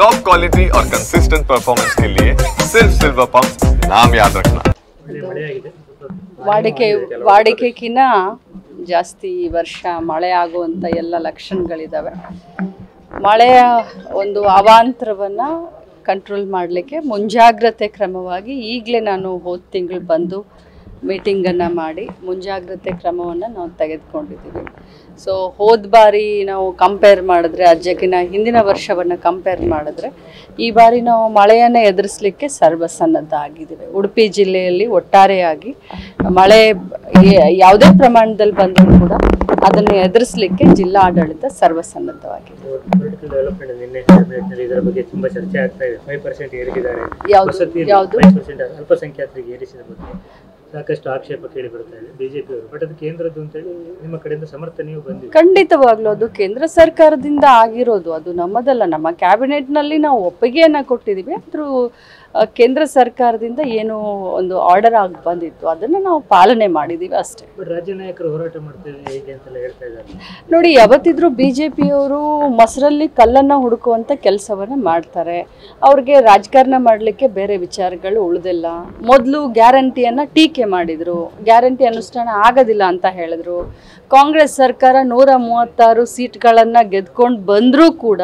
Top quality और consistent performance के लिए सिर्फ सिल्वर पंप नाम याद रखना। ವಾಡಿಕೆಗಿನ್ನ ಜಾಸ್ತಿ ಈ ವರ್ಷ ಮಳೆ ಆಗುವಂಥ ಎಲ್ಲ ಲಕ್ಷಣಗಳಿದ್ದಾವೆ. ಮಳೆಯ ಒಂದು ಅವಾಂತರವನ್ನು ಕಂಟ್ರೋಲ್ ಮಾಡಲಿಕ್ಕೆ ಮುಂಜಾಗ್ರತೆ ಕ್ರಮವಾಗಿ ಈಗಲೇ ನಾನು ಹೋದ ತಿಂಗಳು ಬಂದು ಮೀಟಿಂಗನ್ನು ಮಾಡಿ ಮುಂಜಾಗ್ರತೆ ಕ್ರಮವನ್ನು ನಾವು ತೆಗೆದುಕೊಂಡಿದ್ದೀವಿ. ಸೊ ಹೋದ ಬಾರಿ ನಾವು ಕಂಪೇರ್ ಮಾಡಿದ್ರೆ ಅಜ್ಜಕ್ಕಿನ ಹಿಂದಿನ ವರ್ಷವನ್ನು ಕಂಪೇರ್ ಮಾಡಿದ್ರೆ ಈ ಬಾರಿ ನಾವು ಮಳೆಯನ್ನು ಎದುರಿಸಲಿಕ್ಕೆ ಸರ್ವಸನ್ನದ್ಧ ಆಗಿದ್ದೀವಿ. ಉಡುಪಿ ಜಿಲ್ಲೆಯಲ್ಲಿ ಒಟ್ಟಾರೆಯಾಗಿ ಮಳೆ ಯಾವುದೇ ಪ್ರಮಾಣದಲ್ಲಿ ಬಂದರೂ ಕೂಡ ಅದನ್ನು ಎದುರಿಸಲಿಕ್ಕೆ ಜಿಲ್ಲಾ ಆಡಳಿತ ಸರ್ವಸನ್ನದ್ಧವಾಗಿದೆ. ಯಾವುದು ಅಲ್ಪಸಂಖ್ಯಾತರಿಗೆ ಏರಿಸಿದ ಬಗ್ಗೆ ಸಾಕಷ್ಟು ಆಕ್ಷೇಪ ಕೇಳಿ ಬರ್ತಾ ಇದೆ ಬಿಜೆಪಿ ಅವರು. ಬಟ್ ಅದು ಕೇಂದ್ರದ್ದು ಅಂತೇಳಿ ನಿಮ್ಮ ಕಡೆಯಿಂದ ಸಮರ್ಥನೆಯೂ ಬಂದಿದೆ. ಖಂಡಿತವಾಗ್ಲೂ ಅದು ಕೇಂದ್ರ ಸರ್ಕಾರದಿಂದ ಆಗಿರೋದು, ಅದು ನಮ್ಮದಲ್ಲ. ನಮ್ಮ ಕ್ಯಾಬಿನೆಟ್ನಲ್ಲಿ ನಾವು ಒಪ್ಪಿಗೆಯನ್ನು ಕೊಟ್ಟಿದ್ದೀವಿ. ಆದರೂ ಕೇಂದ್ರ ಸರ್ಕಾರದಿಂದ ಏನು ಒಂದು ಆರ್ಡರ್ ಆಗಿ ಬಂದಿತ್ತು ಅದನ್ನು ನಾವು ಪಾಲನೆ ಮಾಡಿದ್ದೀವಿ ಅಷ್ಟೇ. ರಾಜ್ಯ ನಾಯಕರು ಹೋರಾಟ ಮಾಡ್ತೇವೆ ಹೇಗೆ ಅಂತೆಲ್ಲ ಹೇಳ್ತಾ ಇದ್ದಾರೆ. ನೋಡಿ, ಯಾವತ್ತಿದ್ರೂ ಬಿಜೆಪಿಯವರು ಮೊಸರಲ್ಲಿ ಕಲ್ಲನ್ನು ಹುಡುಕುವಂಥ ಕೆಲಸವನ್ನು ಮಾಡ್ತಾರೆ. ಅವ್ರಿಗೆ ರಾಜಕಾರಣ ಮಾಡಲಿಕ್ಕೆ ಬೇರೆ ವಿಚಾರಗಳು ಉಳಿದಿಲ್ಲ. ಮೊದಲು ಗ್ಯಾರಂಟಿಯನ್ನು ಟೀಕೆ ಮಾಡಿದರು, ಗ್ಯಾರಂಟಿ ಅನುಷ್ಠಾನ ಆಗೋದಿಲ್ಲ ಅಂತ ಹೇಳಿದ್ರು. ಕಾಂಗ್ರೆಸ್ ಸರ್ಕಾರ 136 ಸೀಟ್ಗಳನ್ನು ಗೆದ್ಕೊಂಡು ಬಂದರೂ ಕೂಡ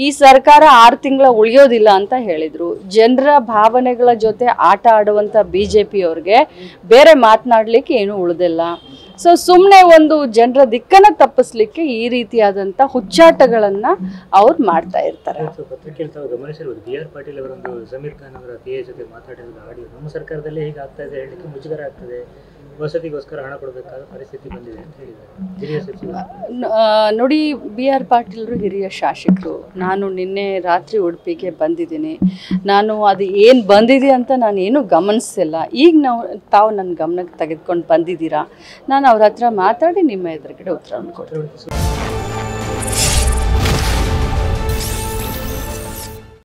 ಈ ಸರ್ಕಾರ 6 ತಿಂಗಳ ಉಳಿಯೋದಿಲ್ಲ ಅಂತ ಹೇಳಿದರು. ಜನರ ಭಾವನೆಗಳ ಜೊತೆ ಆಟ ಆಡುವಂಥ ಬಿಜೆಪಿಯವ್ರಿಗೆ ಬೇರೆ ಮಾತನಾಡಲಿಕ್ಕೆ ಏನೂ ಉಳಿದಿಲ್ಲ. ಸೊ ಸುಮ್ಮನೆ ಒಂದು ಜನರ ದಿಕ್ಕನ್ನು ತಪ್ಪಿಸ್ಲಿಕ್ಕೆ ಈ ರೀತಿಯಾದಂಥ ಹುಚ್ಚಾಟಗಳನ್ನು ಅವ್ರು ಮಾಡ್ತಾ ಇರ್ತಾರೆ. ಪತ್ರಿಕೆಯಲ್ಲಿ ಗಮನಿಸಿರ್ಬೋದು, ಬಿ ಆರ್ ಪಾಟೀಲ್ ಅವರೊಂದು ಜಮೀರ್ ಖಾನ್ ಅವರ PA ಜೊತೆ ಮಾತಾಡಿದ ಆಡಿಯೋ ನಮ್ಮ ಸರ್ಕಾರದಲ್ಲೇ ಹೀಗೆ ಆಗ್ತಾ ಇದೆ ಹೇಳಲಿಕ್ಕೆ ಮುಜುಗರ ಆಗ್ತದೆ, ವಸತಿಗೋಸ್ಕರ ಹಣ ಕೊಡಬೇಕಾದ ಪರಿಸ್ಥಿತಿ ಬಂದಿದೆ ಅಂತ ಹೇಳಿದ್ದಾರೆ ಹಿರಿಯ ಸಚಿವರು. ನೋಡಿ, ಬಿ ಆರ್ ಪಾಟೀಲ್ರು ಹಿರಿಯ ಶಾಸಕರು. ನಾನು ನಿನ್ನೆ ರಾತ್ರಿ ಉಡುಪಿಗೆ ಬಂದಿದ್ದೀನಿ. ನಾನು ಅದು ಏನು ಬಂದಿದೆ ಅಂತ ನಾನು ಏನೂ ಗಮನಿಸಿಲ್ಲ. ಈಗ ತಾವು ನನ್ನ ಗಮನಕ್ಕೆ ತೆಗೆದುಕೊಂಡು ಬಂದಿದ್ದೀರಾ. ನಾನು ಅವ್ರ ಹತ್ರ ಮಾತಾಡಿ ನಿಮ್ಮ ಎದುರುಗಡೆ ಉತ್ತರವನ್ನು ಕೊಡ್ತೀನಿ.